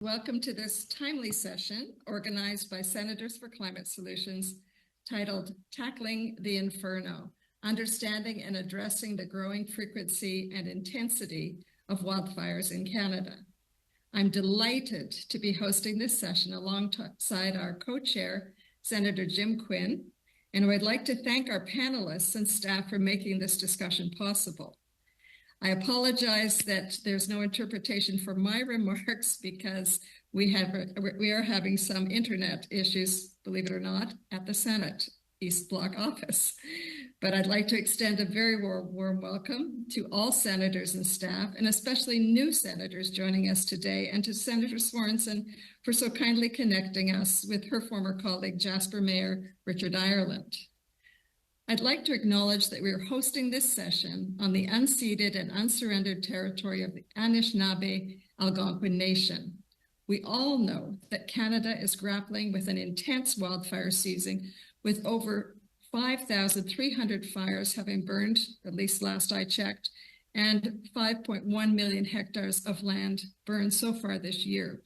Welcome to this timely session organized by Senators for Climate Solutions titled Tackling the Inferno, Understanding and Addressing the Growing Frequency and Intensity of Wildfires in Canada. I'm delighted to be hosting this session alongside our co-chair, Senator Jim Quinn, and I would like to thank our panelists and staff for making this discussion possible. I apologize that there's no interpretation for my remarks because we are having some internet issues, believe it or not, at the Senate East Block office. But I'd like to extend a very warm welcome to all senators and staff, and especially new senators joining us today, and to Senator Sorensen for so kindly connecting us with her former colleague, Jasper Mayor Richard Ireland. I'd like to acknowledge that we are hosting this session on the unceded and unsurrendered territory of the Anishinaabe Algonquin Nation. We all know that Canada is grappling with an intense wildfire season, with over 5,300 fires having burned, at least last I checked, and 5.1 million hectares of land burned so far this year.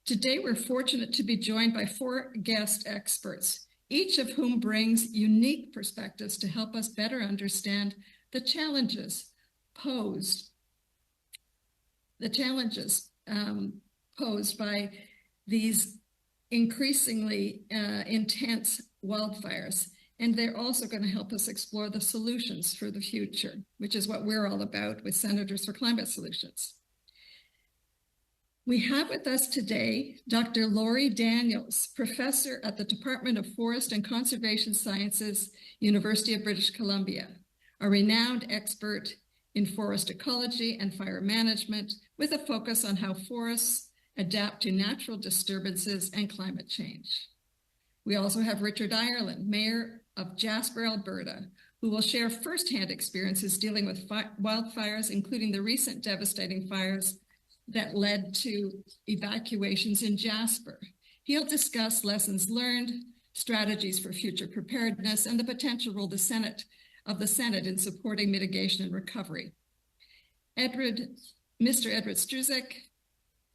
Today, we're fortunate to be joined by 4 guest experts, each of whom brings unique perspectives to help us better understand the challenges posed by these increasingly intense wildfires. And they're also going to help us explore the solutions for the future, which is what we're all about with Senators for Climate Solutions. We have with us today Dr. Laurie Daniels, professor at the Department of Forest and Conservation Sciences, University of British Columbia, a renowned expert in forest ecology and fire management, with a focus on how forests adapt to natural disturbances and climate change. We also have Richard Ireland, Mayor of Jasper, Alberta, who will share firsthand experiences dealing with wildfires, including the recent devastating fires that led to evacuations in Jasper. He'll discuss lessons learned, strategies for future preparedness, and the potential role of the Senate in supporting mitigation and recovery. Mr. Edward Struzek,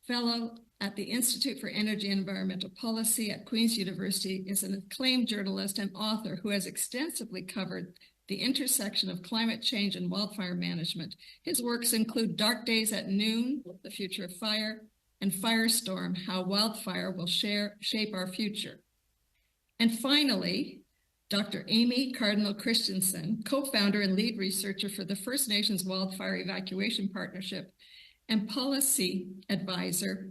fellow at the Institute for Energy and Environmental Policy at Queen's University, is an acclaimed journalist and author who has extensively covered the intersection of climate change and wildfire management. His works include Dark Days at Noon, The Future of Fire, and Firestorm, How Wildfire Will Shape Our Future. And finally, Dr. Amy Cardinal Christensen, co-founder and lead researcher for the First Nations Wildfire Evacuation Partnership and policy advisor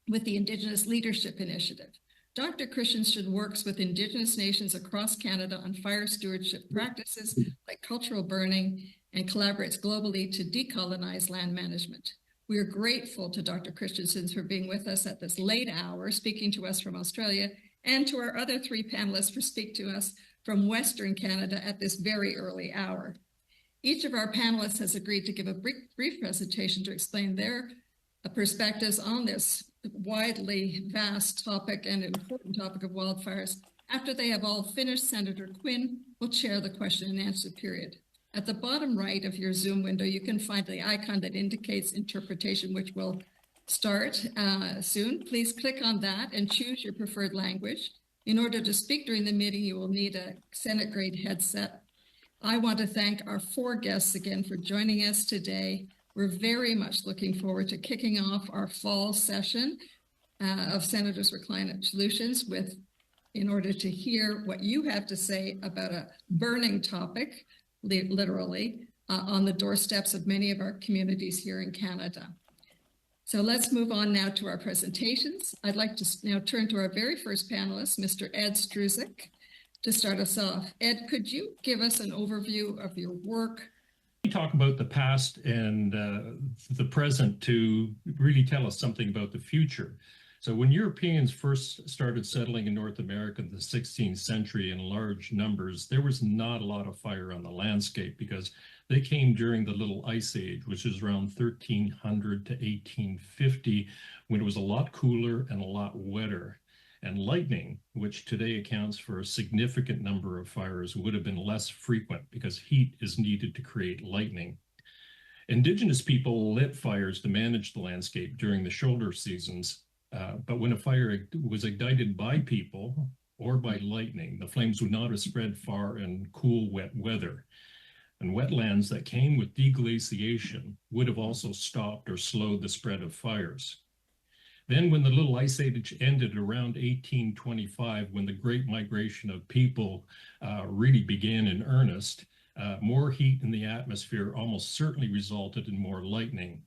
with the Indigenous Leadership Initiative. Dr. Christensen works with Indigenous nations across Canada on fire stewardship practices like cultural burning, and collaborates globally to decolonize land management. We are grateful to Dr. Christensen for being with us at this late hour, speaking to us from Australia, and to our other 3 panelists for speaking to us from Western Canada at this very early hour. Each of our panelists has agreed to give a brief presentation to explain their perspectives on this widely vast topic and important topic of wildfires. After they have all finished, Senator Quinn will chair the question and answer period. At the bottom right of your Zoom window, you can find the icon that indicates interpretation, which will start soon. Please click on that and choose your preferred language. In order to speak during the meeting, you will need a Senate-grade headset. I want to thank our 4 guests again for joining us today. We're very much looking forward to kicking off our fall session of Senators for Climate Solutions in order to hear what you have to say about a burning topic, literally, on the doorsteps of many of our communities here in Canada. So let's move on now to our presentations. I'd like to now turn to our very first panelist, Mr. Ed Struzek, to start us off. Ed, could you give us an overview of your work? We talk about the past and the present to really tell us something about the future. So when Europeans first started settling in North America in the 16th century in large numbers, there was not a lot of fire on the landscape because they came during the Little Ice Age, which is around 1300 to 1850, when it was a lot cooler and a lot wetter. And lightning, which today accounts for a significant number of fires, would have been less frequent because heat is needed to create lightning. Indigenous people lit fires to manage the landscape during the shoulder seasons, But when a fire was ignited by people or by lightning, the flames would not have spread far in cool, wet weather. And wetlands that came with deglaciation would have also stopped or slowed the spread of fires. Then when the Little Ice Age ended around 1825, when the Great Migration of people really began in earnest, more heat in the atmosphere almost certainly resulted in more lightning.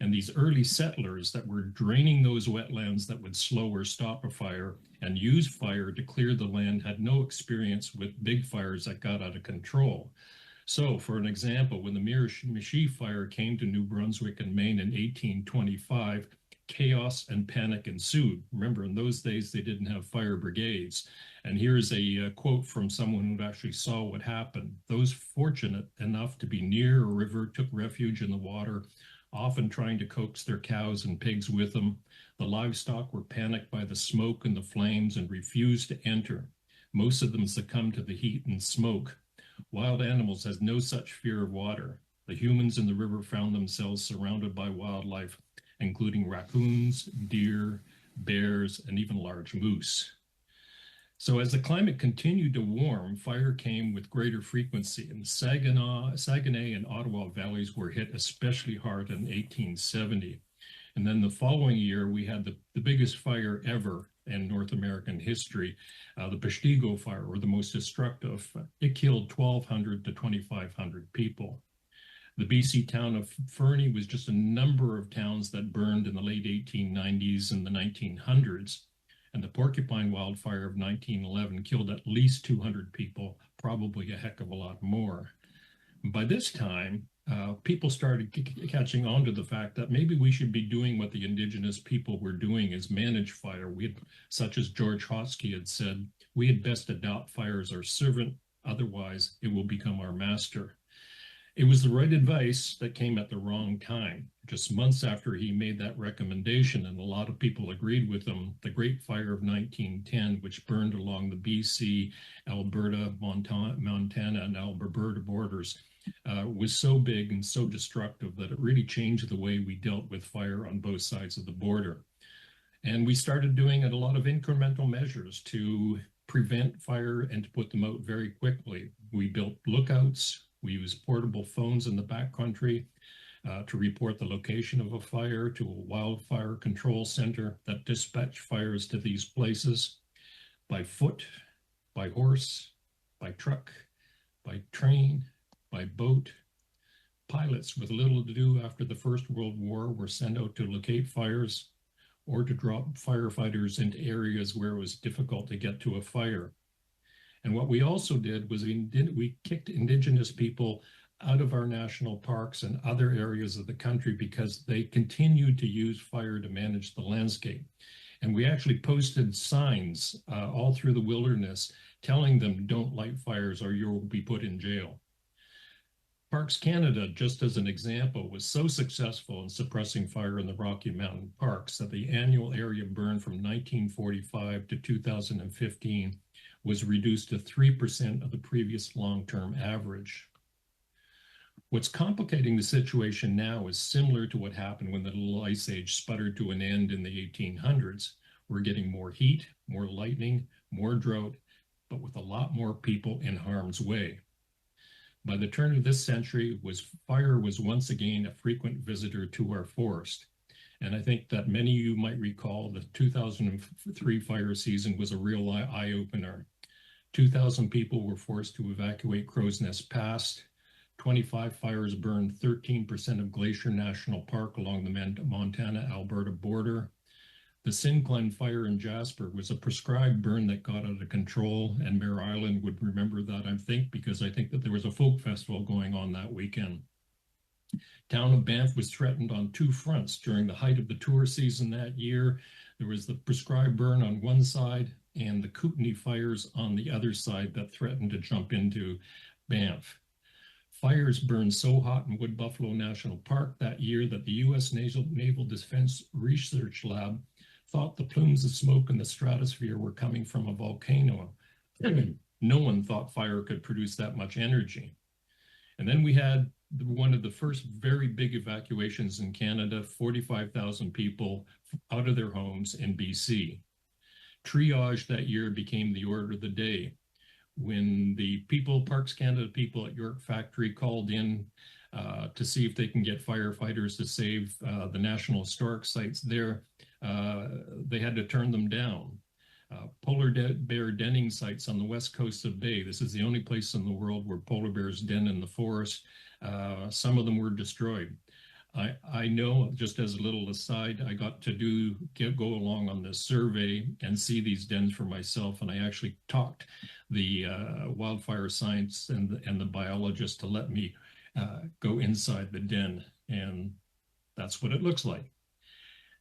And these early settlers that were draining those wetlands that would slow or stop a fire and use fire to clear the land had no experience with big fires that got out of control. So, for an example, when the Miramichi fire came to New Brunswick and Maine in 1825, chaos and panic ensued. Remember, in those days, they didn't have fire brigades. And here's a quote from someone who actually saw what happened. Those fortunate enough to be near a river took refuge in the water, often trying to coax their cows and pigs with them. The livestock were panicked by the smoke and the flames and refused to enter. Most of them succumbed to the heat and smoke. Wild animals has no such fear of water. The humans in the river found themselves surrounded by wildlife, including raccoons, deer, bears, and even large moose. So as the climate continued to warm, fire came with greater frequency, and Saguenay and Ottawa valleys were hit especially hard in 1870. And then the following year, we had the biggest fire ever in North American history, the Peshtigo fire, or the most destructive. It killed 1,200 to 2,500 people. The BC town of Fernie was just a number of towns that burned in the late 1890s and the 1900s. And the Porcupine wildfire of 1911 killed at least 200 people, probably a heck of a lot more. By this time, people started catching on to the fact that maybe we should be doing what the indigenous people were doing, is manage fire. Such as George Hotsky had said, we had best adopt fire as our servant, otherwise it will become our master. It was the right advice that came at the wrong time. Just months after he made that recommendation, and a lot of people agreed with him, the Great Fire of 1910, which burned along the BC, Alberta, Montana, and Alberta borders, was so big and so destructive that it really changed the way we dealt with fire on both sides of the border. And we started doing a lot of incremental measures to prevent fire and to put them out very quickly. We built lookouts. We used portable phones in the backcountry to report the location of a fire to a wildfire control center that dispatched fires to these places by foot, by horse, by truck, by train, by boat. Pilots with little to do after the First World War were sent out to locate fires or to drop firefighters into areas where it was difficult to get to a fire. And what we also did was we kicked Indigenous people out of our national parks and other areas of the country because they continued to use fire to manage the landscape. And we actually posted signs all through the wilderness telling them, don't light fires or you will be put in jail. Parks Canada, just as an example, was so successful in suppressing fire in the Rocky Mountain parks that the annual area burn from 1945 to 2015 was reduced to 3% of the previous long-term average. What's complicating the situation now is similar to what happened when the Little Ice Age sputtered to an end in the 1800s. We're getting more heat, more lightning, more drought, but with a lot more people in harm's way. By the turn of this century, fire was once again a frequent visitor to our forest. And I think that many of you might recall the 2003 fire season was a real eye-opener. 2,000 people were forced to evacuate Crow's Nest Pass. 25 fires burned 13% of Glacier National Park along the Montana-Alberta border. The Syncline fire in Jasper was a prescribed burn that got out of control, and Mare Island would remember that, I think, because I think that there was a folk festival going on that weekend. Town of Banff was threatened on two fronts. During the height of the tour season that year, there was the prescribed burn on one side and the Kootenai fires on the other side that threatened to jump into Banff. Fires burned so hot in Wood Buffalo National Park that year that the U.S. Naval Defense Research Lab thought the plumes of smoke in the stratosphere were coming from a volcano. No one thought fire could produce that much energy. And then we had one of the first very big evacuations in Canada, 45,000 people out of their homes in BC. Triage that year became the order of the day. When the people, Parks Canada people at York Factory called in to see if they can get firefighters to save the National Historic sites there, they had to turn them down. Polar bear denning sites on the west coast of Bay. This is the only place in the world where polar bears den in the forest. Some of them were destroyed. I know, just as a little aside, I got to go along on this survey and see these dens for myself, and I actually talked the wildfire science and the biologist to let me go inside the den, and that's what it looks like.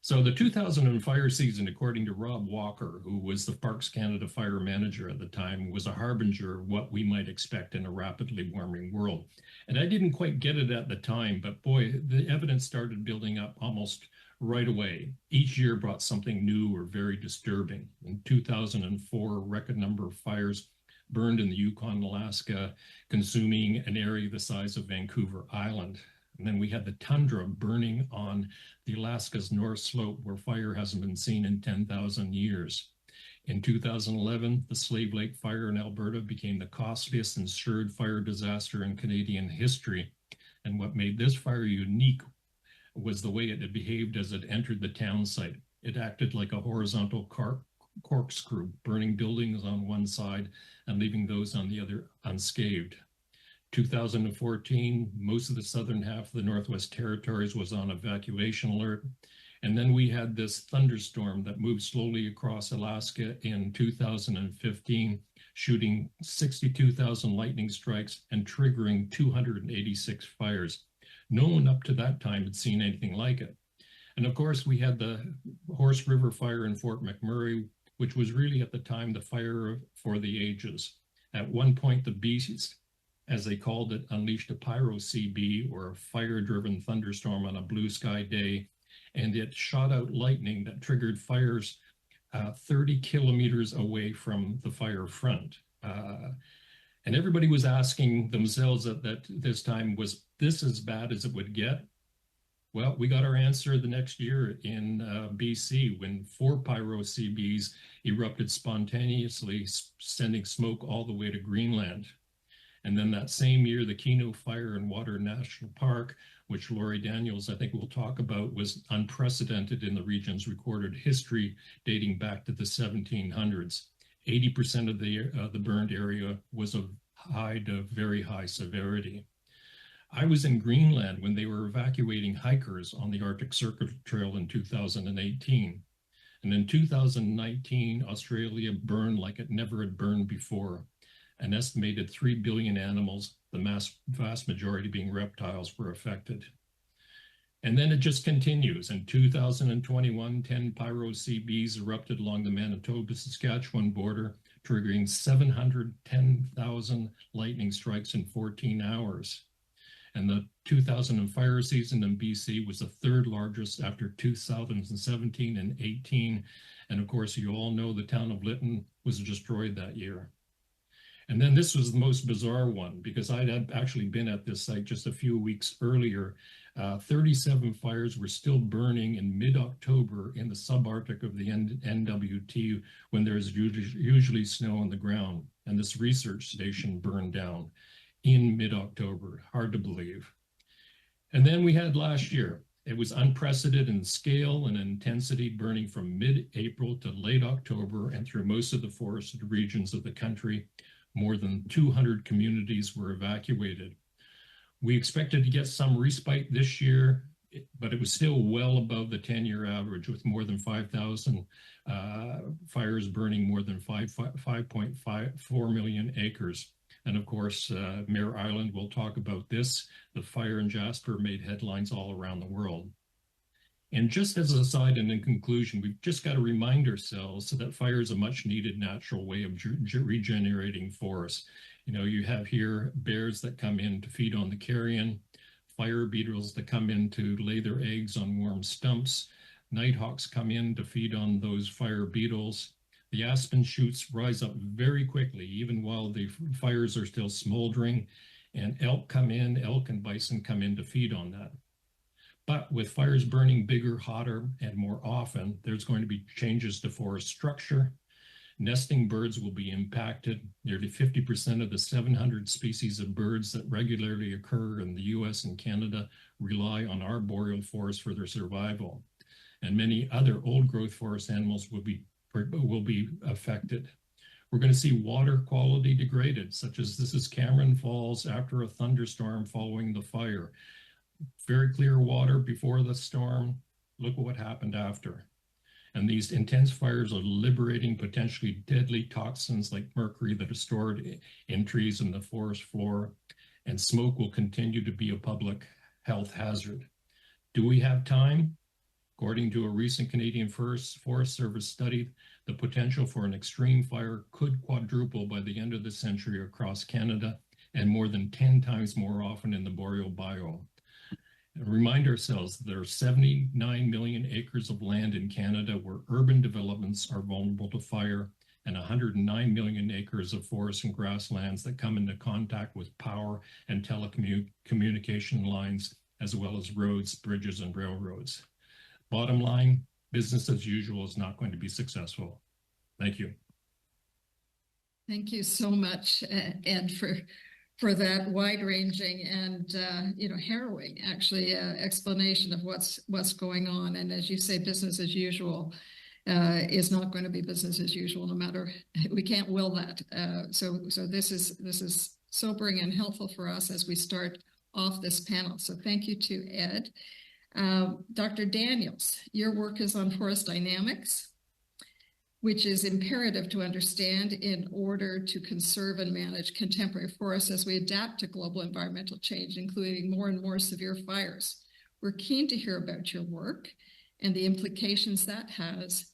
So the 2000 fire season, according to Rob Walker, who was the Parks Canada fire manager at the time, was a harbinger of what we might expect in a rapidly warming world. And I didn't quite get it at the time, but boy, the evidence started building up almost right away. Each year brought something new or very disturbing. In 2004, a record number of fires burned in the Yukon, Alaska, consuming an area the size of Vancouver Island. And then we had the tundra burning on the Alaska's North Slope, where fire hasn't been seen in 10,000 years. In 2011, the Slave Lake fire in Alberta became the costliest insured fire disaster in Canadian history. And what made this fire unique was the way it had behaved as it entered the town site. It acted like a horizontal corkscrew, burning buildings on one side and leaving those on the other unscathed. 2014, most of the southern half of the Northwest Territories was on evacuation alert. And then we had this thunderstorm that moved slowly across Alaska in 2015, shooting 62,000 lightning strikes and triggering 286 fires. No one up to that time had seen anything like it. And of course, we had the Horse River fire in Fort McMurray, which was really at the time the fire for the ages. At one point, the beast, as they called it, unleashed a pyro-CB, or a fire-driven thunderstorm on a blue sky day, and it shot out lightning that triggered fires 30 kilometers away from the fire front. And everybody was asking themselves at this time, was this as bad as it would get? Well, we got our answer the next year in BC when 4 pyro-CBs erupted spontaneously, sending smoke all the way to Greenland. And then that same year, the Keno Fire and Water National Park, which Laurie Daniels, I think we'll talk about, was unprecedented in the region's recorded history dating back to the 1700s. 80% of the burned area was of high to very high severity. I was in Greenland when they were evacuating hikers on the Arctic Circle Trail in 2018. And in 2019, Australia burned like it never had burned before. An estimated 3 billion animals, the vast majority being reptiles, were affected. And then it just continues. In 2021, 10 pyro-CBs erupted along the Manitoba-Saskatchewan border, triggering 710,000 lightning strikes in 14 hours. And the 2000 fire season in BC was the third largest after 2017 and 18. And of course, you all know the town of Lytton was destroyed that year. And then this was the most bizarre one, because I had actually been at this site just a few weeks earlier. 37 fires were still burning in mid-October in the subarctic of the NWT, when there's usually snow on the ground. And this research station burned down in mid-October. Hard to believe. And then we had last year. It was unprecedented in scale and intensity, burning from mid-April to late October and through most of the forested regions of the country. More than 200 communities were evacuated. We expected to get some respite this year, but it was still well above the 10-year average, with more than 5,000 fires burning more than 5.4 million acres. And of course, Mare Island, we'll talk about this. The fire in Jasper made headlines all around the world. And just as an aside and in conclusion, we've just got to remind ourselves that fire is a much needed natural way of regenerating forests. You know, you have here bears that come in to feed on the carrion, fire beetles that come in to lay their eggs on warm stumps, nighthawks come in to feed on those fire beetles. The aspen shoots rise up very quickly, even while the fires are still smoldering. and elk and bison come in to feed on that. But with fires burning bigger, hotter, and more often, there's going to be changes to forest structure. Nesting birds will be impacted. Nearly 50% of the 700 species of birds that regularly occur in the US and Canada rely on arboreal forests for their survival. And many other old growth forest animals will be affected. We're going to see water quality degraded, such as this is Cameron Falls after a thunderstorm following the fire. Very clear water before the storm. Look at what happened after. And these intense fires are liberating potentially deadly toxins like mercury that are stored in trees and the forest floor, and smoke will continue to be a public health hazard. Do we have time? According to a recent Canadian Forest Service study, the potential for an extreme fire could quadruple by the end of the century across Canada and more than 10 times more often in the boreal biome. And remind ourselves that there are 79 million acres of land in Canada where urban developments are vulnerable to fire, and 109 million acres of forest and grasslands that come into contact with power and telecommunication lines, as well as roads, bridges, and railroads. Bottom line, business as usual is not going to be successful. Thank you. Thank you so much, Ed, for that wide-ranging and harrowing, actually, explanation of what's going on. And as you say, business as usual is not going to be business as usual, no matter, we can't will that. So this is sobering and helpful for us as we start off this panel. So thank you to Ed. Dr. Daniels, your work is on forest dynamics, which is imperative to understand in order to conserve and manage contemporary forests as we adapt to global environmental change, including more and more severe fires. We're keen to hear about your work and the implications that has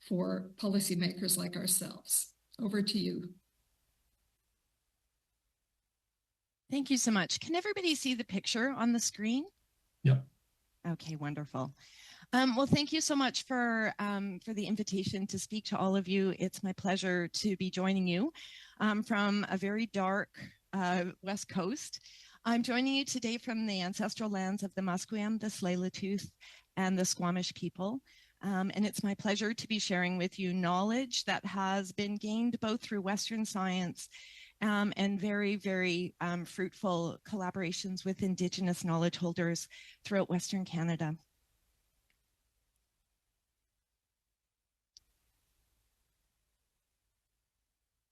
for policymakers like ourselves. Over to you. Thank you so much. Can everybody see the picture on the screen? Yep. Okay, wonderful. Well, thank you so much for the invitation to speak to all of you. It's my pleasure to be joining you from a very dark West Coast. I'm joining you today from the ancestral lands of the Musqueam, the Tsleil-Waututh, and the Squamish people. And it's my pleasure to be sharing with you knowledge that has been gained both through Western science and very, very fruitful collaborations with Indigenous knowledge holders throughout Western Canada.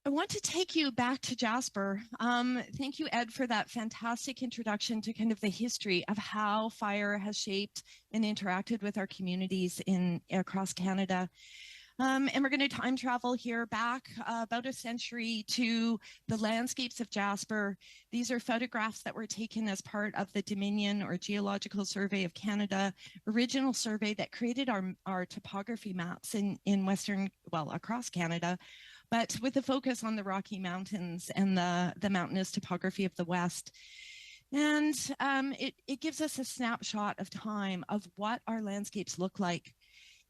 I want to take you back to Jasper. Thank you, Ed, for that fantastic introduction to kind of the history of how fire has shaped and interacted with our communities across Canada. And we're going to time travel here back about a century to the landscapes of Jasper. These are photographs that were taken as part of the Dominion or Geological Survey of Canada, original survey that created our topography maps across Canada, but with a focus on the Rocky Mountains and the mountainous topography of the West. And it gives us a snapshot of time of what our landscapes look like.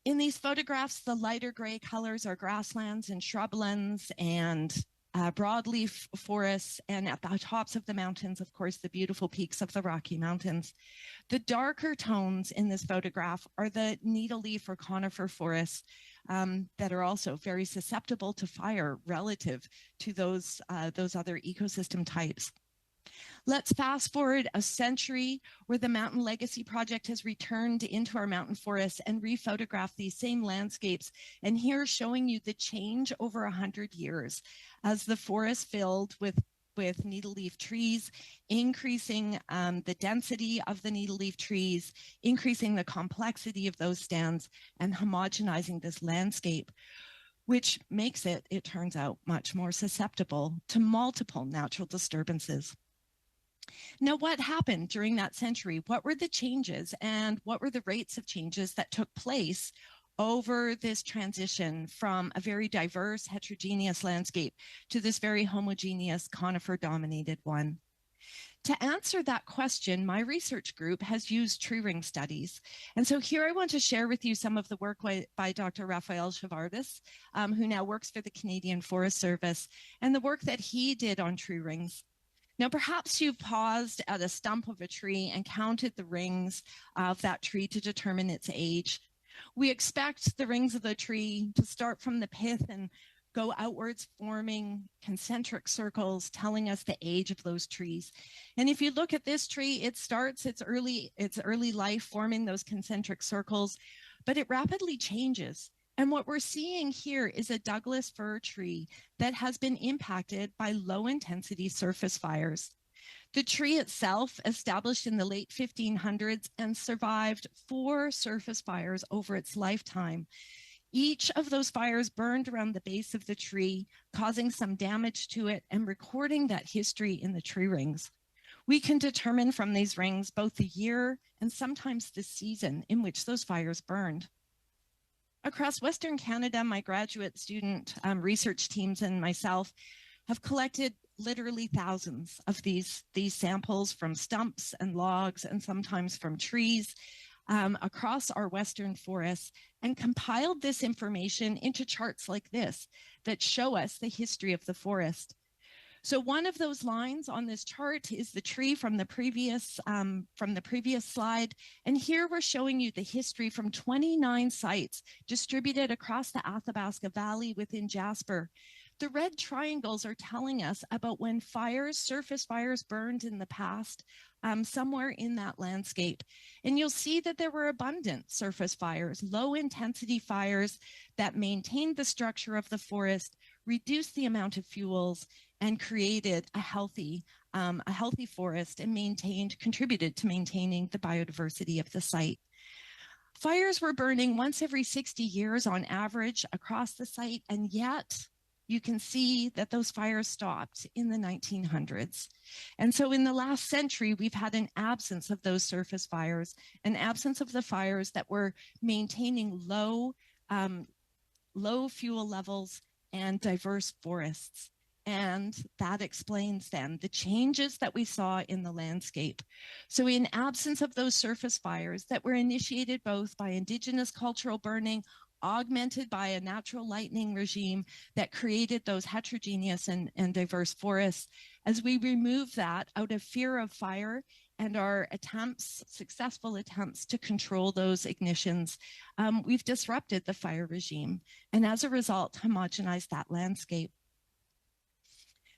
In these photographs, the lighter gray colors are grasslands and shrublands and broadleaf forests, and at the tops of the mountains, of course, the beautiful peaks of the Rocky Mountains. The darker tones in this photograph are the needle leaf or conifer forests that are also very susceptible to fire relative to those other ecosystem types. Let's fast forward a century where the Mountain Legacy Project has returned into our mountain forests and rephotographed these same landscapes. And here showing you the change over 100 years as the forest filled with needle leaf trees, increasing the density of the needle leaf trees, increasing the complexity of those stands, and homogenizing this landscape, which makes it turns out, much more susceptible to multiple natural disturbances. Now, what happened during that century? What were the changes and what were the rates of changes that took place over this transition from a very diverse, heterogeneous landscape to this very homogeneous, conifer-dominated one? To answer that question, my research group has used tree ring studies. And so here I want to share with you some of the work by Dr. Raphael Chavardis, who now works for the Canadian Forest Service, and the work that he did on tree rings. Now, perhaps you've paused at a stump of a tree and counted the rings of that tree to determine its age. We expect the rings of the tree to start from the pith and go outwards, forming concentric circles, telling us the age of those trees. And if you look at this tree, it starts its early life forming those concentric circles, but it rapidly changes. And what we're seeing here is a Douglas fir tree that has been impacted by low-intensity surface fires. The tree itself established in the late 1500s and survived 4 surface fires over its lifetime. Each of those fires burned around the base of the tree, causing some damage to it and recording that history in the tree rings. We can determine from these rings both the year and sometimes the season in which those fires burned. Across Western Canada, my graduate student research teams and myself have collected literally thousands of these samples from stumps and logs and sometimes from trees across our Western forests, and compiled this information into charts like this that show us the history of the forest. So one of those lines on this chart is the tree from the previous slide. And here we're showing you the history from 29 sites distributed across the Athabasca Valley within Jasper. The red triangles are telling us about when surface fires burned in the past, somewhere in that landscape. And you'll see that there were abundant surface fires, low intensity fires that maintained the structure of the forest, reduced the amount of fuels, and created a healthy forest and contributed to maintaining the biodiversity of the site. Fires were burning once every 60 years on average across the site, and yet you can see that those fires stopped in the 1900s. And so in the last century, we've had an absence of those surface fires, an absence of the fires that were maintaining low fuel levels and diverse forests. And that explains then the changes that we saw in the landscape. So in absence of those surface fires that were initiated both by indigenous cultural burning, augmented by a natural lightning regime that created those heterogeneous and diverse forests, as we remove that out of fear of fire and our successful attempts to control those ignitions, we've disrupted the fire regime, and as a result, homogenized that landscape.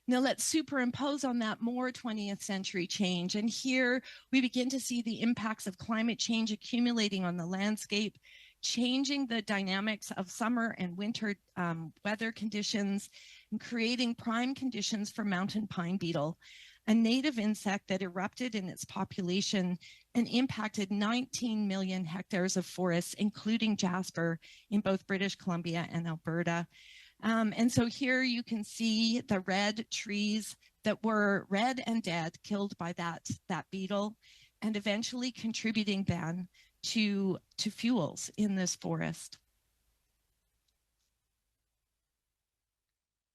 Now let's superimpose on that more 20th century change. And here we begin to see the impacts of climate change accumulating on the landscape, changing the dynamics of summer and winter weather conditions, and creating prime conditions for mountain pine beetle, a native insect that erupted in its population and impacted 19 million hectares of forests, including Jasper, in both British Columbia and Alberta. And so here you can see the red trees that were red and dead, killed by that beetle, and eventually contributing then to fuels in this forest.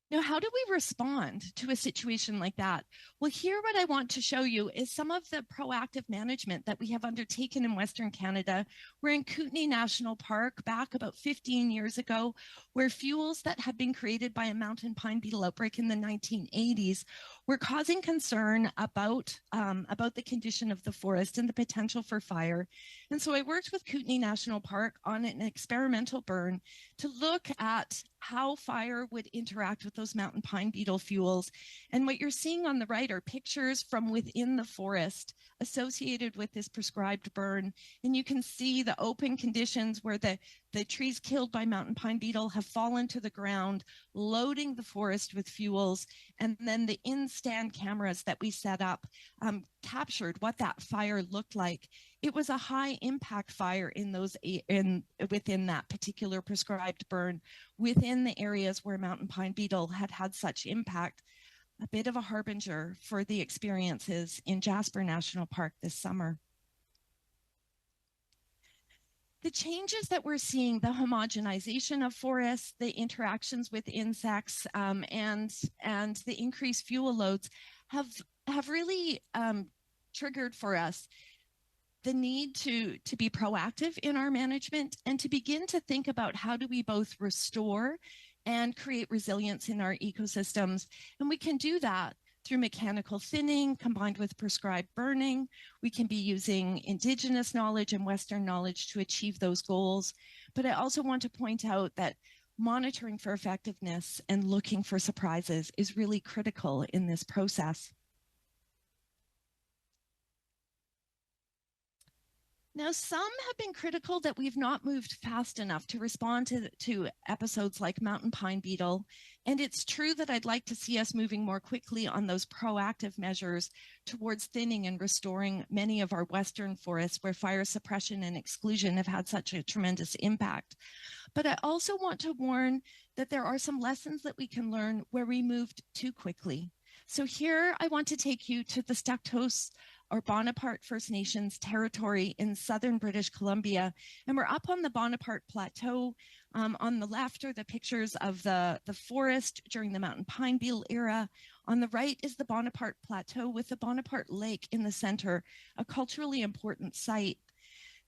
Now, how do we respond to a situation like that? Well, here what I want to show you is some of the proactive management that we have undertaken in Western Canada. We're in Kootenay National Park back about 15 years ago, where fuels that had been created by a mountain pine beetle outbreak in the 1980s were causing concern about the condition of the forest and the potential for fire. And so I worked with Kootenay National Park on an experimental burn to look at how fire would interact with those mountain pine beetle fuels. And what you're seeing on the right are pictures from within the forest associated with this prescribed burn. And you can see the open conditions where the trees killed by mountain pine beetle have fallen to the ground, loading the forest with fuels. And then the in-stand cameras that we set up captured what that fire looked like. It was a high impact fire within that particular prescribed burn, within the areas where mountain pine beetle had such impact, a bit of a harbinger for the experiences in Jasper National Park this summer. The changes that we're seeing, the homogenization of forests, the interactions with insects, and the increased fuel loads have really triggered for us the need to be proactive in our management and to begin to think about how do we both restore and create resilience in our ecosystems. And we can do that Through mechanical thinning combined with prescribed burning, we can be using Indigenous knowledge and Western knowledge to achieve those goals. But I also want to point out that monitoring for effectiveness and looking for surprises is really critical in this process. Now, some have been critical that we've not moved fast enough to respond to episodes like mountain pine beetle. And it's true that I'd like to see us moving more quickly on those proactive measures towards thinning and restoring many of our Western forests where fire suppression and exclusion have had such a tremendous impact. But I also want to warn that there are some lessons that we can learn where we moved too quickly. So here I want to take you to the Stucktoes or Bonaparte First Nations territory in southern British Columbia. And we're up on the Bonaparte Plateau. On the left are the pictures of the forest during the mountain pine beetle era. On the right is the Bonaparte Plateau with the Bonaparte Lake in the center, a culturally important site.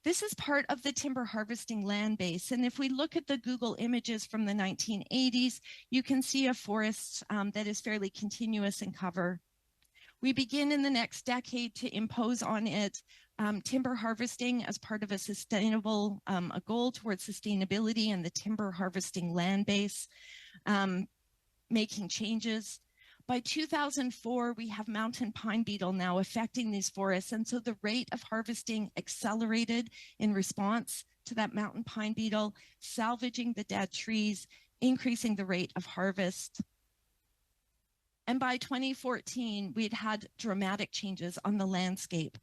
This is part of the timber harvesting land base. And if we look at the Google images from the 1980s, you can see a forest that is fairly continuous in cover. We begin in the next decade to impose on it timber harvesting as part of a sustainable, a goal towards sustainability and the timber harvesting land base, making changes. By 2004, we have mountain pine beetle now affecting these forests. And so the rate of harvesting accelerated in response to that mountain pine beetle, salvaging the dead trees, increasing the rate of harvest. And by 2014, we'd had dramatic changes on the landscape.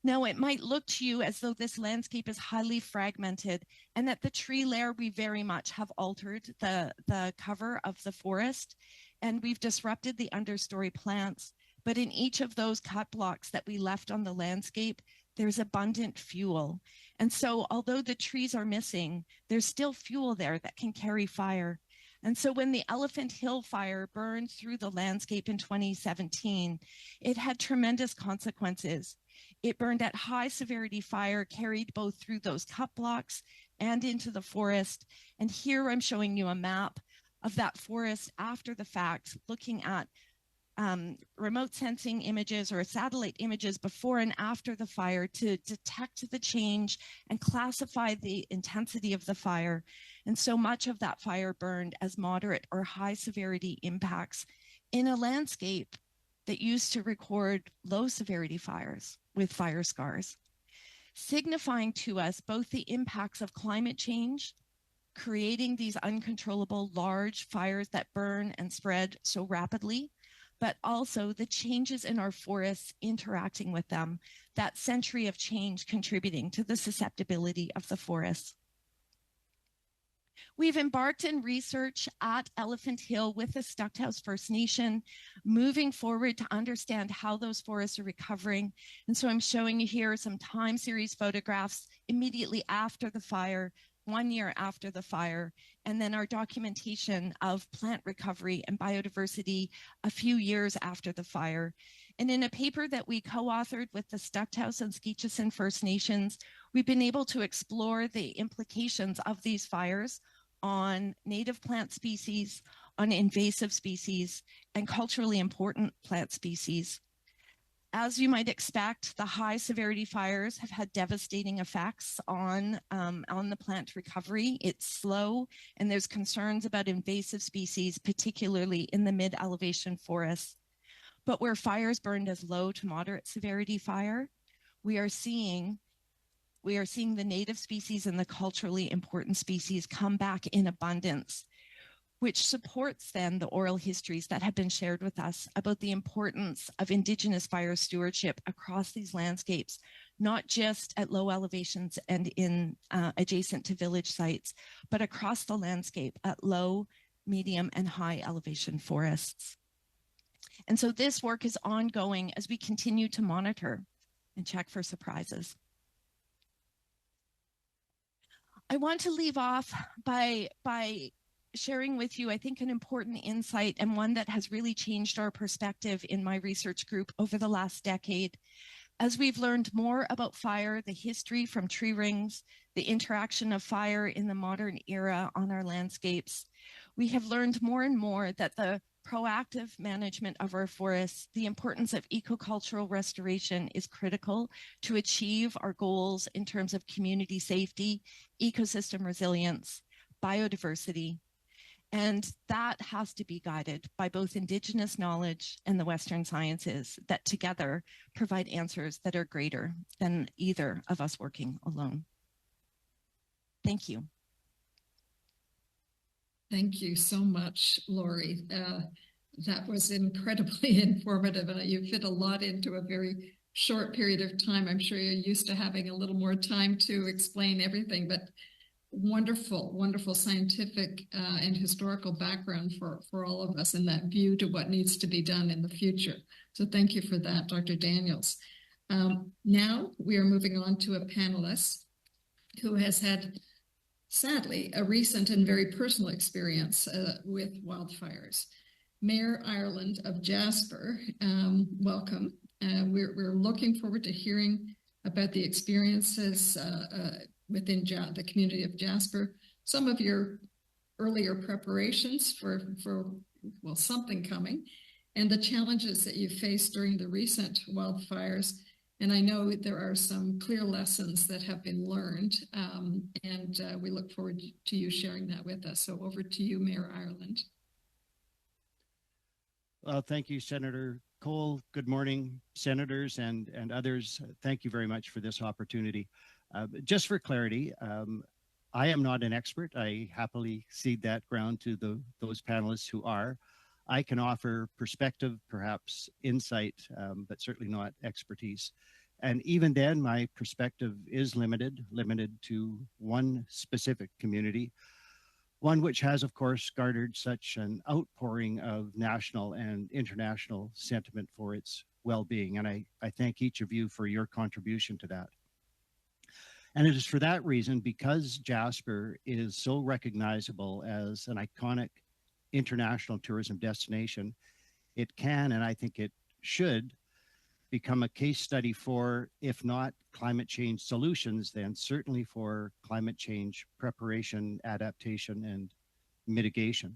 Now, it might look to you as though this landscape is highly fragmented and that the tree layer, we very much have altered the cover of the forest and we've disrupted the understory plants. But in each of those cut blocks that we left on the landscape, there's abundant fuel. And so although the trees are missing, there's still fuel there that can carry fire. And so when the Elephant Hill fire burned through the landscape in 2017, it had tremendous consequences. It burned at high severity fire, carried both through those cut blocks and into the forest. And here I'm showing you a map of that forest after the fact, looking at remote sensing images or satellite images before and after the fire to detect the change and classify the intensity of the fire. And so much of that fire burned as moderate or high severity impacts in a landscape that used to record low severity fires with fire scars, signifying to us both the impacts of climate change, creating these uncontrollable large fires that burn and spread so rapidly, but also the changes in our forests interacting with them, that century of change contributing to the susceptibility of the forests. We've embarked in research at Elephant Hill with the Stucktoes First Nation, moving forward to understand how those forests are recovering. And so I'm showing you here some time series photographs immediately after the fire, 1 year after the fire, and then our documentation of plant recovery and biodiversity a few years after the fire. And in a paper that we co-authored with the Stucktoes and Skeetchesen First Nations, we've been able to explore the implications of these fires on native plant species, on invasive species, and culturally important plant species. As you might expect, the high severity fires have had devastating effects on the plant recovery. It's slow, and there's concerns about invasive species, particularly in the mid-elevation forests. But where fires burned as low to moderate severity fire, we are seeing the native species and the culturally important species come back in abundance, which supports then the oral histories that have been shared with us about the importance of Indigenous fire stewardship across these landscapes, not just at low elevations and in adjacent to village sites, but across the landscape at low, medium, and high elevation forests. And so this work is ongoing as we continue to monitor and check for surprises. I want to leave off by sharing with you, I think, an important insight and one that has really changed our perspective in my research group over the last decade. As we've learned more about fire, the history from tree rings, the interaction of fire in the modern era on our landscapes, we have learned more and more that the proactive management of our forests, the importance of ecocultural restoration is critical to achieve our goals in terms of community safety, ecosystem resilience, biodiversity, and that has to be guided by both Indigenous knowledge and the Western sciences that together provide answers that are greater than either of us working alone. Thank you. Thank you so much, Lori. That was incredibly informative, and you fit a lot into a very short period of time. I'm sure you're used to having a little more time to explain everything, but wonderful, wonderful scientific and historical background for all of us, and that view to what needs to be done in the future. So thank you for that, Dr. Daniels. Now we are moving on to a panelist who has had, sadly, a recent and very personal experience with wildfires. Mayor Ireland of Jasper, welcome. We're looking forward to hearing about the experiences within the community of Jasper, some of your earlier preparations for well, something coming, and the challenges that you faced during the recent wildfires. And I know there are some clear lessons that have been learned, and we look forward to you sharing that with us. So over to you, Mayor Ireland. Well, thank you, Senator Cole. Good morning, senators and others. Thank you very much for this opportunity. Just for clarity, I am not an expert. I happily cede that ground to those panelists who are. I can offer perspective, perhaps insight, but certainly not expertise. And even then, my perspective is limited to one specific community, one which has, of course, garnered such an outpouring of national and international sentiment for its well-being. And I thank each of you for your contribution to that. And it is for that reason, because Jasper is so recognizable as an iconic international tourism destination, it can, and I think it should, become a case study for, if not climate change solutions, then certainly for climate change preparation, adaptation, and mitigation.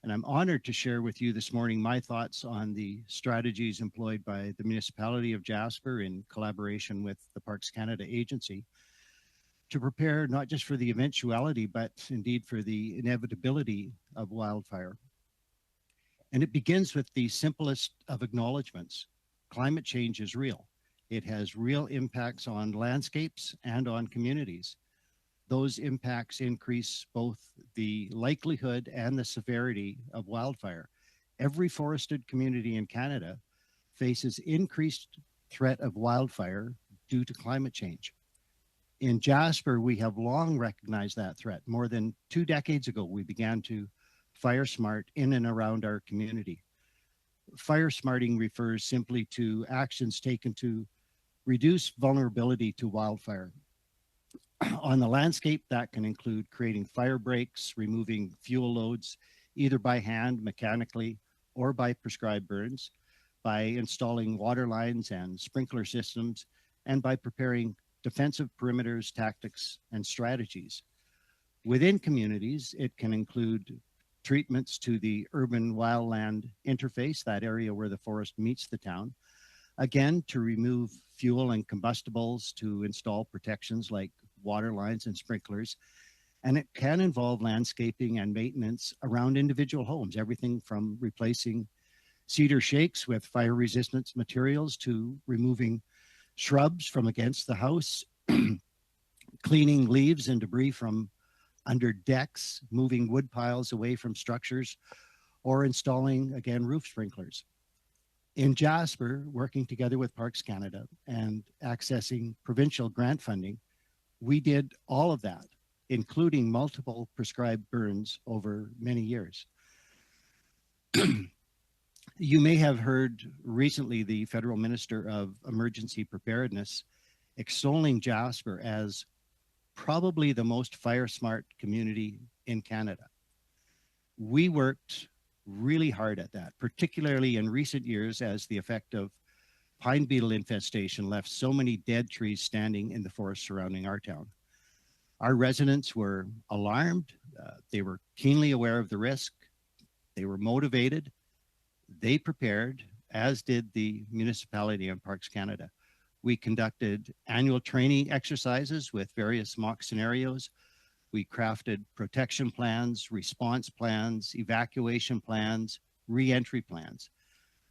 And I'm honored to share with you this morning my thoughts on the strategies employed by the municipality of Jasper in collaboration with the Parks Canada agency to prepare not just for the eventuality, but indeed for the inevitability of wildfire. And it begins with the simplest of acknowledgements. Climate change is real. It has real impacts on landscapes and on communities. Those impacts increase both the likelihood and the severity of wildfire. Every forested community in Canada faces increased threat of wildfire due to climate change. In Jasper, we have long recognized that threat. More than 2 decades ago, we began to fire smart in and around our community. Fire smarting refers simply to actions taken to reduce vulnerability to wildfire. On the landscape, that can include creating fire breaks, removing fuel loads, either by hand, mechanically, or by prescribed burns, by installing water lines and sprinkler systems, and by preparing defensive perimeters, tactics, and strategies. Within communities, it can include treatments to the urban wildland interface, that area where the forest meets the town, again, to remove fuel and combustibles, to install protections like water lines and sprinklers. And it can involve landscaping and maintenance around individual homes, everything from replacing cedar shakes with fire resistant materials to removing shrubs from against the house, cleaning leaves and debris from under decks, moving wood piles away from structures, or installing, again, roof sprinklers. In Jasper, working together with Parks Canada and accessing provincial grant funding, we did all of that, including multiple prescribed burns over many years. You may have heard recently the Federal Minister of Emergency Preparedness extolling Jasper as probably the most fire smart community in Canada. We worked really hard at that, particularly in recent years as the effect of pine beetle infestation left so many dead trees standing in the forest surrounding our town. Our residents were alarmed. They were keenly aware of the risk. They were motivated, They prepared, as did the municipality and Parks Canada. We conducted annual training exercises with various mock scenarios. We crafted protection plans, response plans, evacuation plans, re-entry plans.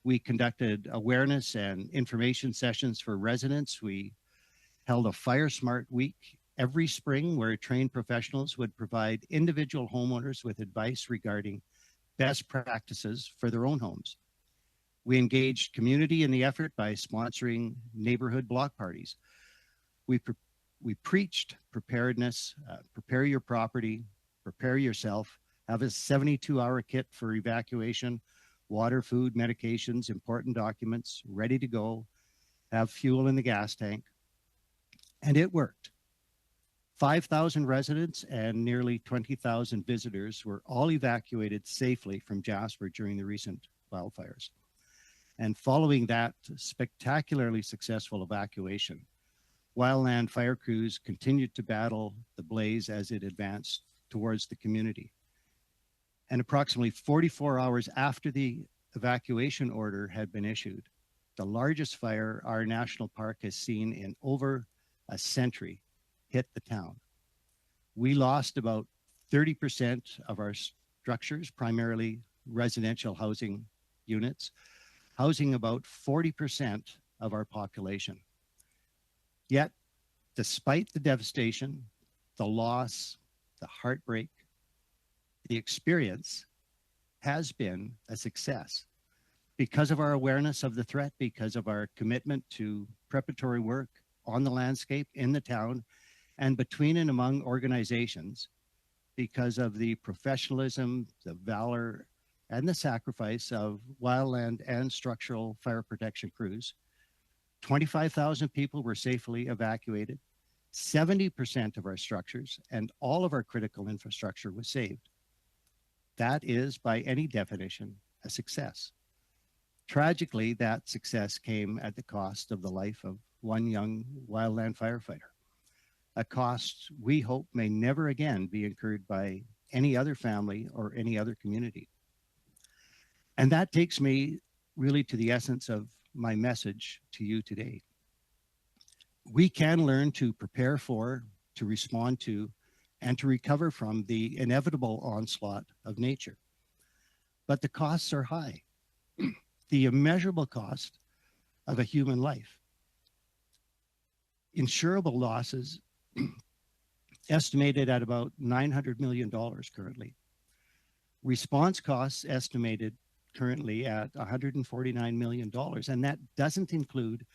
We conducted awareness and information sessions for residents. We held a Fire Smart Week every spring where trained professionals would provide individual homeowners with advice regarding best practices for their own homes. We engaged community in the effort by sponsoring neighborhood block parties. We preached preparedness, prepare your property, prepare yourself, have a 72-hour kit for evacuation, water, food, medications, important documents, ready to go, have fuel in the gas tank. And it worked. 5,000 residents and nearly 20,000 visitors were all evacuated safely from Jasper during the recent wildfires. And following that spectacularly successful evacuation, wildland fire crews continued to battle the blaze as it advanced towards the community. And approximately 44 hours after the evacuation order had been issued, the largest fire our national park has seen in over a century hit the town. We lost about 30% of our structures, primarily residential housing units, housing about 40% of our population. Yet, despite the devastation, the loss, the heartbreak, the experience has been a success because of our awareness of the threat, because of our commitment to preparatory work on the landscape, in the town, and between and among organizations, because of the professionalism, the valor, and the sacrifice of wildland and structural fire protection crews. 25,000 people were safely evacuated. 70% of our structures and all of our critical infrastructure was saved. That is, by any definition, a success. Tragically, that success came at the cost of the life of one young wildland firefighter, a cost we hope may never again be incurred by any other family or any other community. And that takes me really to the essence of my message to you today. We can learn to prepare for, to respond to, and to recover from the inevitable onslaught of nature. But the costs are high. The immeasurable cost of a human life. Insurable losses estimated at about $900 million currently. Response costs estimated currently at $149 million, and that doesn't include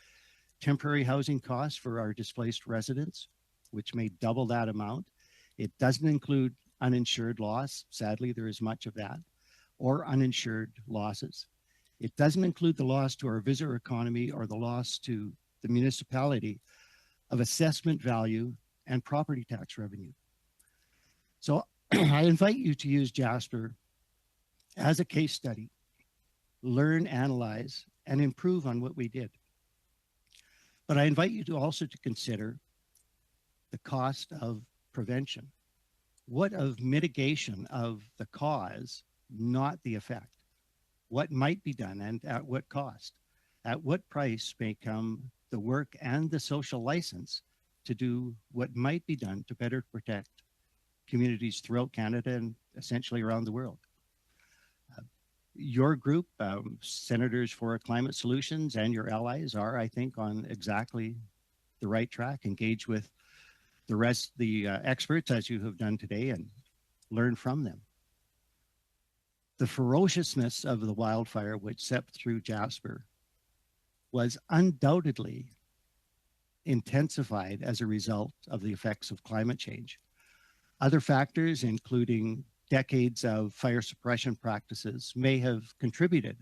temporary housing costs for our displaced residents, which may double that amount. It doesn't include uninsured loss. Sadly, there is much of that, or uninsured losses. It doesn't include the loss to our visitor economy or the loss to the municipality of assessment value and property tax revenue. So I invite you to use Jasper as a case study, learn, analyze, and improve on what we did. But I invite you to also to consider the cost of prevention. What of mitigation of the cause, not the effect? What might be done and at what cost? At what price may come the work and the social license to do what might be done to better protect communities throughout Canada and essentially around the world? Your group, Senators for Climate Solutions, and your allies are, I think, on exactly the right track. Engage with the experts as you have done today and learn from them. The ferociousness of the wildfire which swept through Jasper was undoubtedly intensified as a result of the effects of climate change. Other factors, including decades of fire suppression practices, may have contributed,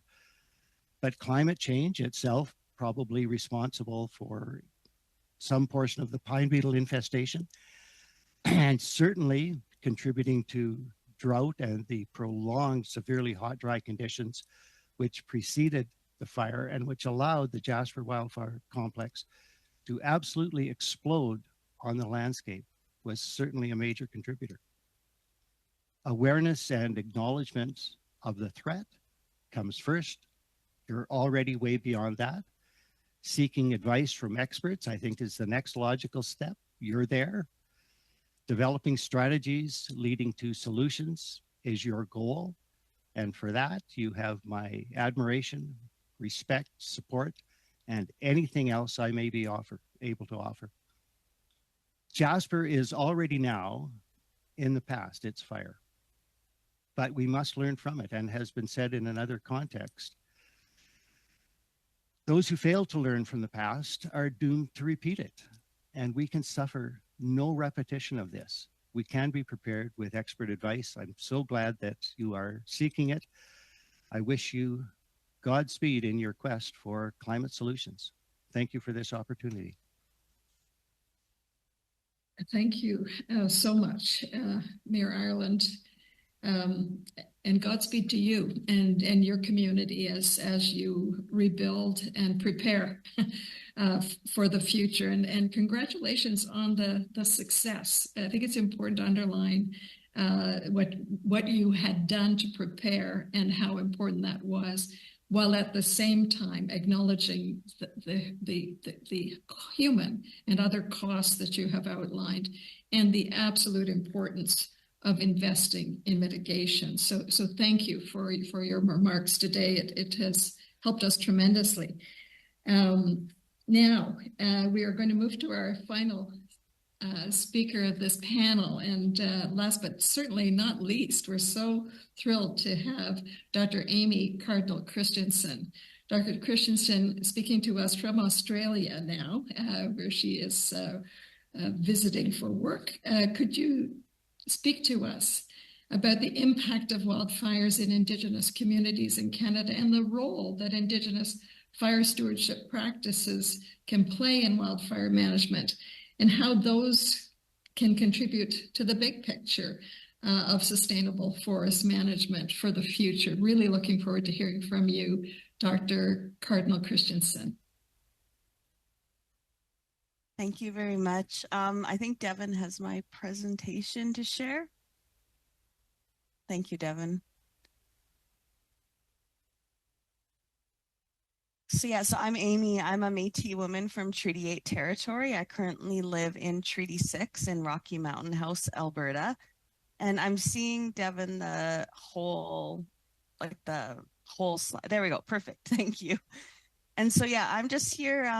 but climate change itself probably responsible for some portion of the pine beetle infestation, and certainly contributing to drought and the prolonged severely hot, dry conditions which preceded the fire and which allowed the Jasper wildfire complex to absolutely explode on the landscape was certainly a major contributor. Awareness and acknowledgement of the threat comes first. You're already way beyond that. Seeking advice from experts, I think, is the next logical step. You're there. Developing strategies leading to solutions is your goal. And for that, you have my admiration, respect, support, and anything else I may be able to offer. Jasper is already now, in the past, it's fire. But we must learn from it, and has been said in another context. Those who fail to learn from the past are doomed to repeat it, and we can suffer no repetition of this. We can be prepared with expert advice. I'm so glad that you are seeking it. I wish you Godspeed in your quest for climate solutions. Thank you for this opportunity. Thank you so much, Mayor Ireland. And Godspeed to you and your community as you rebuild and prepare for the future. And congratulations on the success. I think it's important to underline what you had done to prepare and how important that was, while at the same time acknowledging the human and other costs that you have outlined and the absolute importance of investing in mitigation. So thank you for your remarks today. It has helped us tremendously. Now, we are going to move to our final speaker of this panel. And last but certainly not least, we're so thrilled to have Dr. Amy Cardinal Christensen. Dr. Christensen speaking to us from Australia now, where she is visiting for work. Could you speak to us about the impact of wildfires in Indigenous communities in Canada and the role that Indigenous fire stewardship practices can play in wildfire management, and how those can contribute to the big picture of sustainable forest management for the future? Really looking forward to hearing from you, Dr. Cardinal Christensen. Thank you very much. I think Devin has my presentation to share. Thank you, Devin. So I'm Amy. I'm a Métis woman from Treaty 8 territory. I currently live in Treaty 6 in Rocky Mountain House, Alberta. And I'm seeing, Devin, the whole slide. There we go. Perfect. Thank you. And so, I'm just here.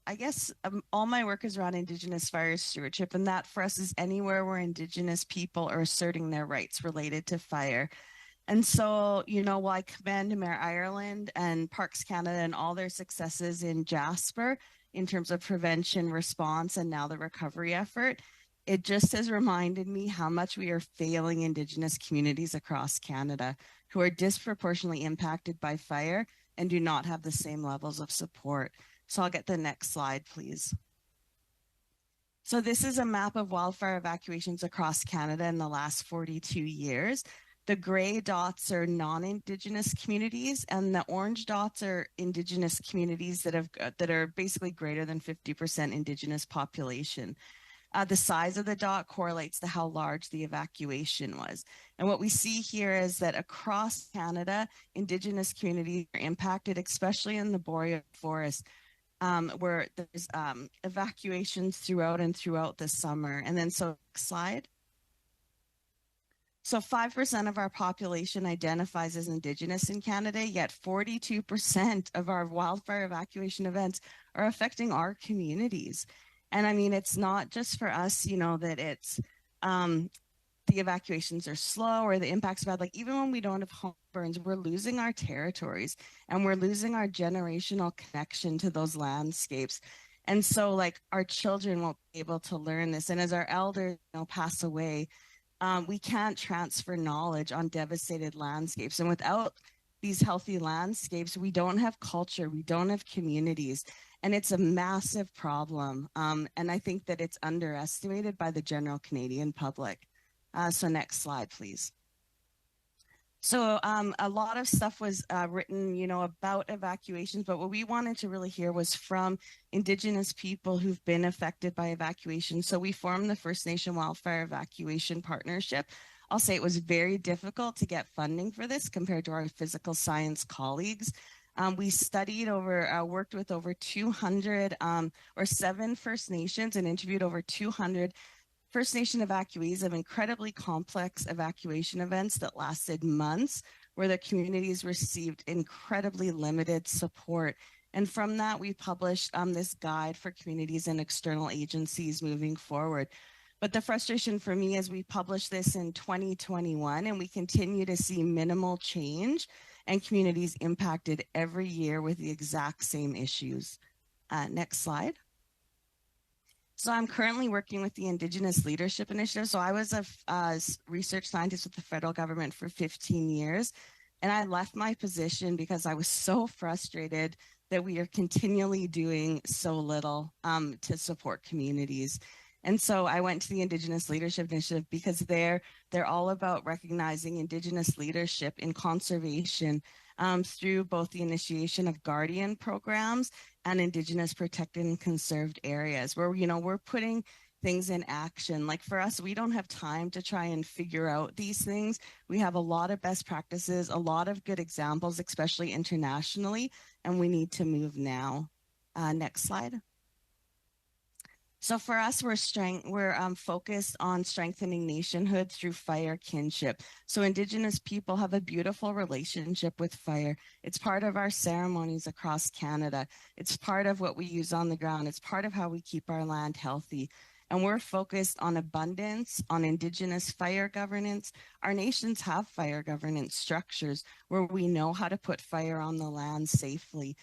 I guess all my work is around Indigenous fire stewardship, and that for us is anywhere where Indigenous people are asserting their rights related to fire. And so, while I commend Mayor Ireland and Parks Canada and all their successes in Jasper in terms of prevention, response, and now the recovery effort, it just has reminded me how much we are failing Indigenous communities across Canada who are disproportionately impacted by fire and do not have the same levels of support. So I'll get the next slide, please. So this is a map of wildfire evacuations across Canada in the last 42 years. The gray dots are non-Indigenous communities, and the orange dots are Indigenous communities that are basically greater than 50% Indigenous population. The size of the dot correlates to how large the evacuation was. And what we see here is that across Canada, Indigenous communities are impacted, especially in the boreal forest, where there's evacuations throughout the summer. And then, so next slide. So 5% of our population identifies as Indigenous in Canada, yet 42% of our wildfire evacuation events are affecting our communities. And I mean, it's not just for us, that it's the evacuations are slow or the impact's bad. Like even when we don't have home burns, we're losing our territories and we're losing our generational connection to those landscapes. And so like our children won't be able to learn this. And as our elders pass away, we can't transfer knowledge on devastated landscapes. And without these healthy landscapes, we don't have culture, we don't have communities, and it's a massive problem. And I think that it's underestimated by the general Canadian public. So next slide, please. So a lot of stuff was written, about evacuations, but what we wanted to really hear was from Indigenous people who've been affected by evacuation. So we formed the First Nation Wildfire Evacuation Partnership I'll say it was very difficult to get funding for this compared to our physical science colleagues. We studied worked with over 200 or 7 First Nations and interviewed over 200 First Nation evacuees of incredibly complex evacuation events that lasted months, where the communities received incredibly limited support. And from that, we published this guide for communities and external agencies moving forward. But the frustration for me is we published this in 2021 and we continue to see minimal change and communities impacted every year with the exact same issues. Next slide. So I'm currently working with the Indigenous Leadership Initiative. So I was a research scientist with the federal government for 15 years. And I left my position because I was so frustrated that we are continually doing so little to support communities. And so I went to the Indigenous Leadership Initiative because they're all about recognizing Indigenous leadership in conservation through both the initiation of guardian programs and Indigenous protected and conserved areas where, we're putting things in action. Like for us, we don't have time to try and figure out these things. We have a lot of best practices, a lot of good examples, especially internationally, and we need to move now. Next slide. So for us, we're focused on strengthening nationhood through fire kinship. So Indigenous people have a beautiful relationship with fire. It's part of our ceremonies across Canada. It's part of what we use on the ground. It's part of how we keep our land healthy. And we're focused on abundance, on Indigenous fire governance. Our nations have fire governance structures where we know how to put fire on the land safely.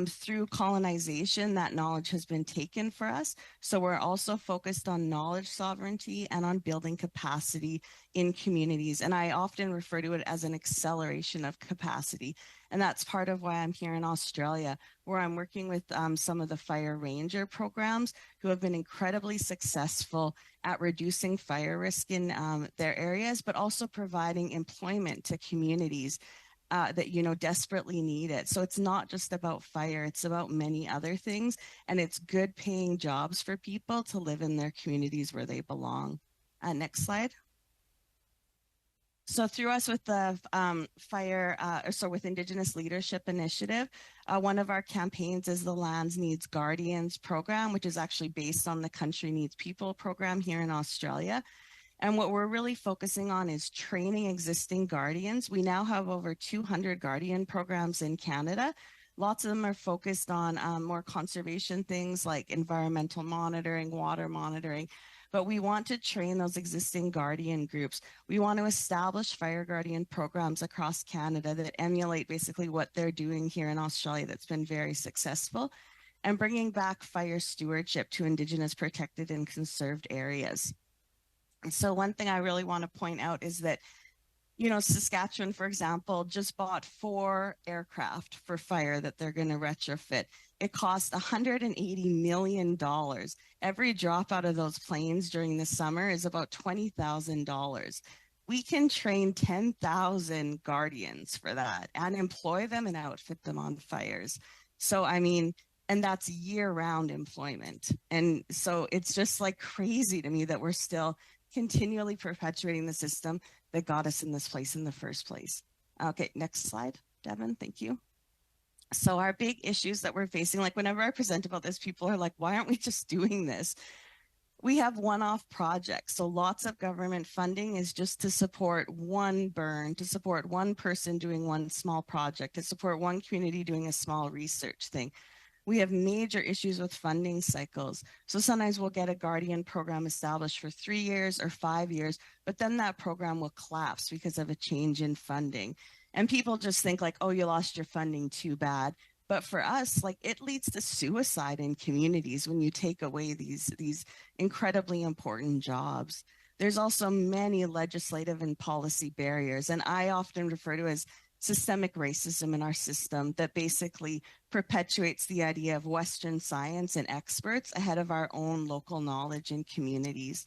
Through colonization, that knowledge has been taken for us. So we're also focused on knowledge sovereignty and on building capacity in communities. And I often refer to it as an acceleration of capacity. And that's part of why I'm here in Australia, where I'm working with some of the fire ranger programs who have been incredibly successful at reducing fire risk in their areas, but also providing employment to communities that desperately need it. So it's not just about fire, it's about many other things, and it's good paying jobs for people to live in their communities where they belong. Next slide. So through us with the with Indigenous Leadership Initiative, one of our campaigns is the Lands Needs Guardians program, which is actually based on the Country Needs People program here in Australia. And what we're really focusing on is training existing guardians. We now have over 200 guardian programs in Canada. Lots of them are focused on more conservation things like environmental monitoring, water monitoring. But we want to train those existing guardian groups. We want to establish fire guardian programs across Canada that emulate basically what they're doing here in Australia that's been very successful, and bringing back fire stewardship to Indigenous protected and conserved areas. And so one thing I really want to point out is that, Saskatchewan, for example, just bought 4 aircraft for fire that they're going to retrofit. It cost $180 million. Every drop out of those planes during the summer is about $20,000. We can train 10,000 guardians for that and employ them and outfit them on fires. So, and that's year-round employment. And so it's just like crazy to me that we're still continually perpetuating the system that got us in this place in the first place. Okay, next slide, Devin, thank you. So our big issues that we're facing, like whenever I present about this, people are like, why aren't we just doing this? We have one-off projects. So lots of government funding is just to support one burn, to support one person doing one small project, to support one community doing a small research thing. We have major issues with funding cycles. So sometimes we'll get a guardian program established for 3 years or 5 years, but then that program will collapse because of a change in funding. And people just think like, oh, you lost your funding, too bad. But for us, like it leads to suicide in communities when you take away these incredibly important jobs. There's also many legislative and policy barriers, and I often refer to as systemic racism in our system that basically perpetuates the idea of Western science and experts ahead of our own local knowledge in communities.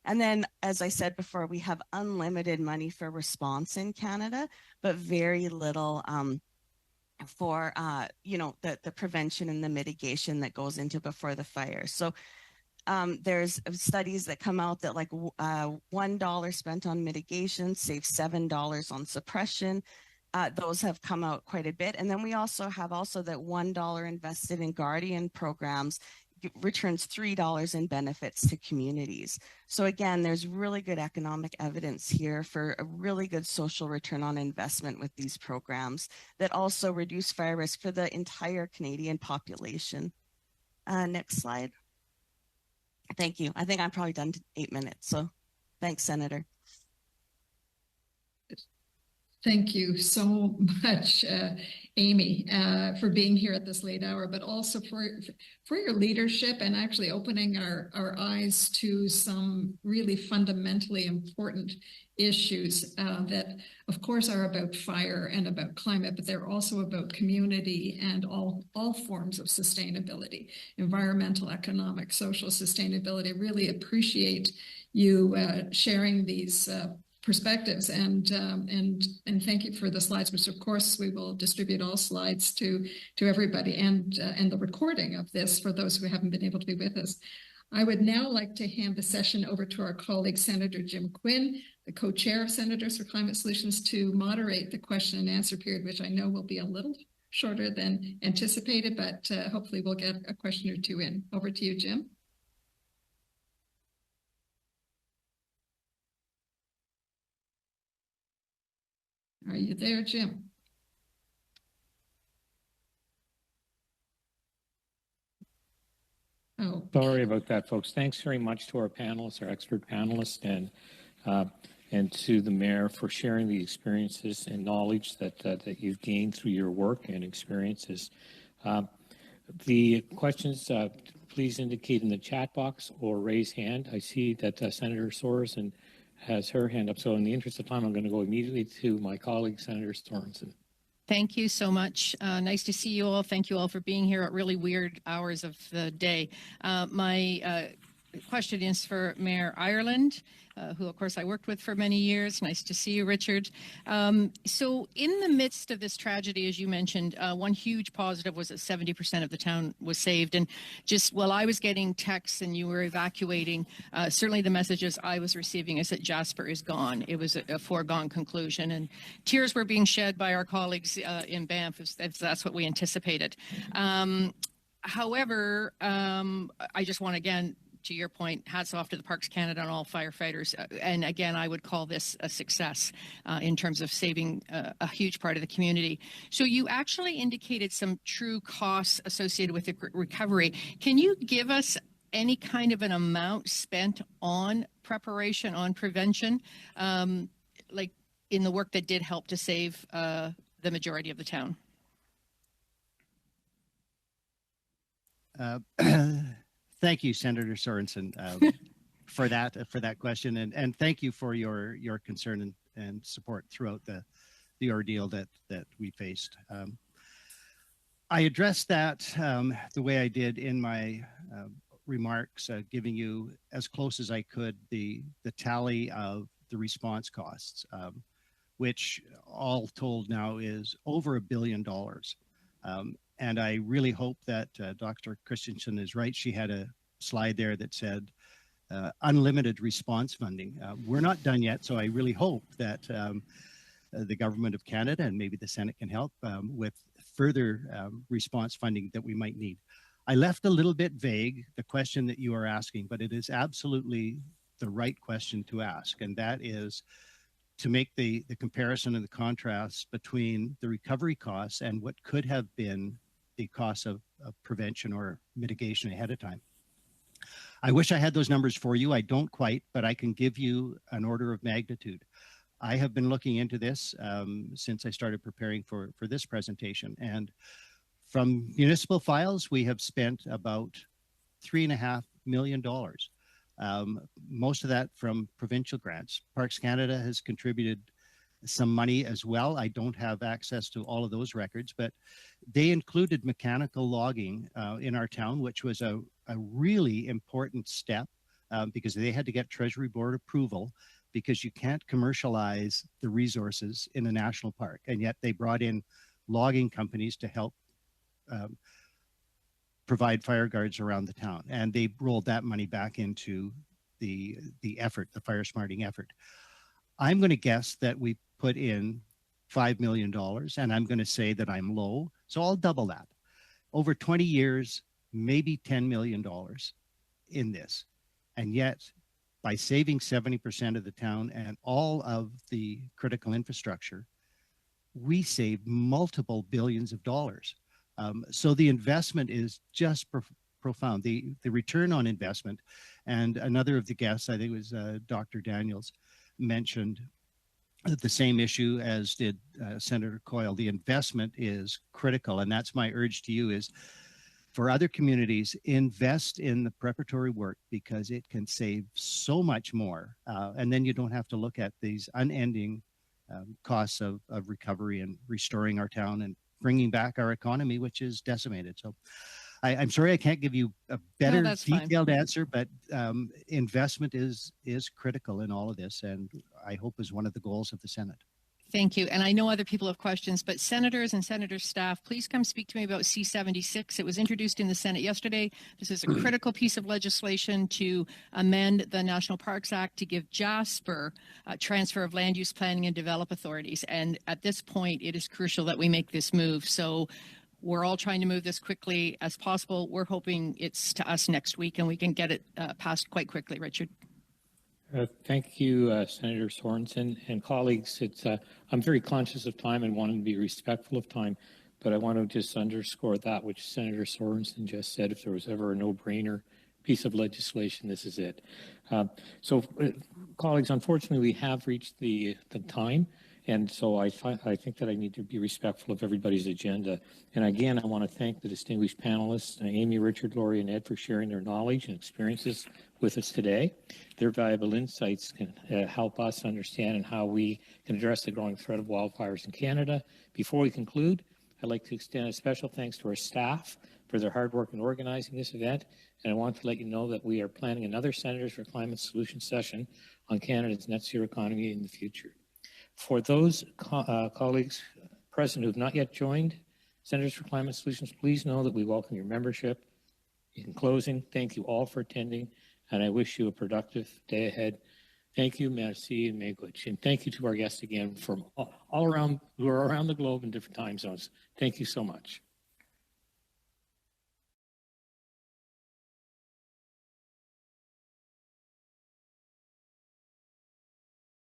And then, as I said before, we have unlimited money for response in Canada, but very little for the prevention and the mitigation that goes into before the fire. So There's studies that come out that like $1 spent on mitigation saves $7 on suppression. Those have come out quite a bit. And then we also have that $1 invested in guardian programs returns $3 in benefits to communities. So again, there's really good economic evidence here for a really good social return on investment with these programs that also reduce fire risk for the entire Canadian population. Next slide. Thank you. I think I'm probably done to 8 minutes. So thanks, Senator. Thank you so much, Amy, for being here at this late hour, but also for your leadership and actually opening our eyes to some really fundamentally important issues that, of course, are about fire and about climate, but they're also about community and all forms of sustainability, environmental, economic, social sustainability. Really appreciate you sharing these perspectives and thank you for the slides, which of course we will distribute all slides to everybody and the recording of this for those who haven't been able to be with us. I would now like to hand the session over to our colleague, Senator Jim Quinn, the co-chair of Senators for Climate Solutions, to moderate the question and answer period, which I know will be a little shorter than anticipated, but hopefully we'll get a question or two in. Over to you, Jim. Are you there, Jim? Oh, sorry about that, folks. Thanks very much to our panelists, our expert panelists, and to the mayor for sharing the experiences and knowledge that you've gained through your work and experiences. The questions, please indicate in the chat box or raise hand. I see that Senator Sorensen has her hand up. So in the interest of time, I'm going to go immediately to my colleague, Senator Sorensen. Thank you so much. Nice to see you all. Thank you all for being here at really weird hours of the day. My question is for Mayor Ireland, who of course I worked with for many years. Nice to see you, Richard. So in the midst of this tragedy, as you mentioned, one huge positive was that 70% of the town was saved. And just while I was getting texts and you were evacuating, certainly the messages I was receiving is that Jasper is gone. It was a foregone conclusion, and tears were being shed by our colleagues in Banff if that's what we anticipated. However, I just want to again, to your point, hats off to the Parks Canada and all firefighters. And again, I would call this a success in terms of saving a huge part of the community. So you actually indicated some true costs associated with the recovery. Can you give us any kind of an amount spent on preparation, on prevention, like in the work that did help to save the majority of the town? Thank you, Senator Sorensen, for that question, and thank you for your concern and support throughout the ordeal that we faced. I addressed that the way I did in my remarks, giving you as close as I could the tally of the response costs, which all told now is over $1 billion. And I really hope that Dr. Christensen is right. She had a slide there that said unlimited response funding. We're not done yet, so I really hope that the Government of Canada and maybe the Senate can help with further response funding that we might need. I left a little bit vague the question that you are asking, but it is absolutely the right question to ask, and that is to make the comparison and the contrast between the recovery costs and what could have been the costs of prevention or mitigation ahead of time. I wish I had those numbers for you. I don't quite, but I can give you an order of magnitude. I have been looking into this since I started preparing for this presentation. And from municipal files, we have spent about $3.5 million. Most of that from provincial grants. Parks Canada has contributed some money as well. I don't have access to all of those records, but they included mechanical logging in our town, which was a really important step because they had to get Treasury Board approval because you can't commercialize the resources in a national park. And yet they brought in logging companies to help provide fire guards around the town, and they rolled that money back into the effort, the fire smarting effort. I'm going to guess that we put in $5 million, and I'm going to say that I'm low, so I'll double that. Over 20 years, maybe $10 million in this, and yet by saving 70% of the town and all of the critical infrastructure, we save multiple billions of dollars. So the investment is just profound. The return on investment, and another of the guests, I think it was Dr. Daniels, mentioned the same issue as did Senator Coyle. The investment is critical, and that's my urge to you is, for other communities, invest in the preparatory work because it can save so much more. And then you don't have to look at these unending costs of recovery and restoring our town and bringing back our economy, which is decimated. So I'm sorry I can't give you a better detailed answer, but investment is critical in all of this, and I hope is one of the goals of the Senate. Thank you. And I know other people have questions, but senators and senator staff, please come speak to me about C-76. It was introduced in the Senate yesterday. This is a critical piece of legislation to amend the National Parks Act to give Jasper a transfer of land use planning and develop authorities. And at this point, it is crucial that we make this move. So we're all trying to move this quickly as possible. We're hoping it's to us next week and we can get it passed quite quickly, Richard. Thank you, Senator Sorensen and colleagues. I'm very conscious of time and wanting to be respectful of time, but I want to just underscore that which Senator Sorensen just said. If there was ever a no-brainer piece of legislation, this is it. Colleagues, unfortunately, we have reached the time. And so I think that I need to be respectful of everybody's agenda. And again, I want to thank the distinguished panelists, Amy, Richard, Laurie, and Ed, for sharing their knowledge and experiences with us today. Their valuable insights can help us understand and how we can address the growing threat of wildfires in Canada. Before we conclude, I'd like to extend a special thanks to our staff for their hard work in organizing this event. And I want to let you know that we are planning another Senators for Climate Solutions session on Canada's net zero economy in the future. For those colleagues present who have not yet joined Senators for Climate Solutions, please know that we welcome your membership. In closing, thank you all for attending, and I wish you a productive day ahead. Thank you, merci, and megwich. And thank you to our guests again from all around, who are around the globe in different time zones. Thank you so much.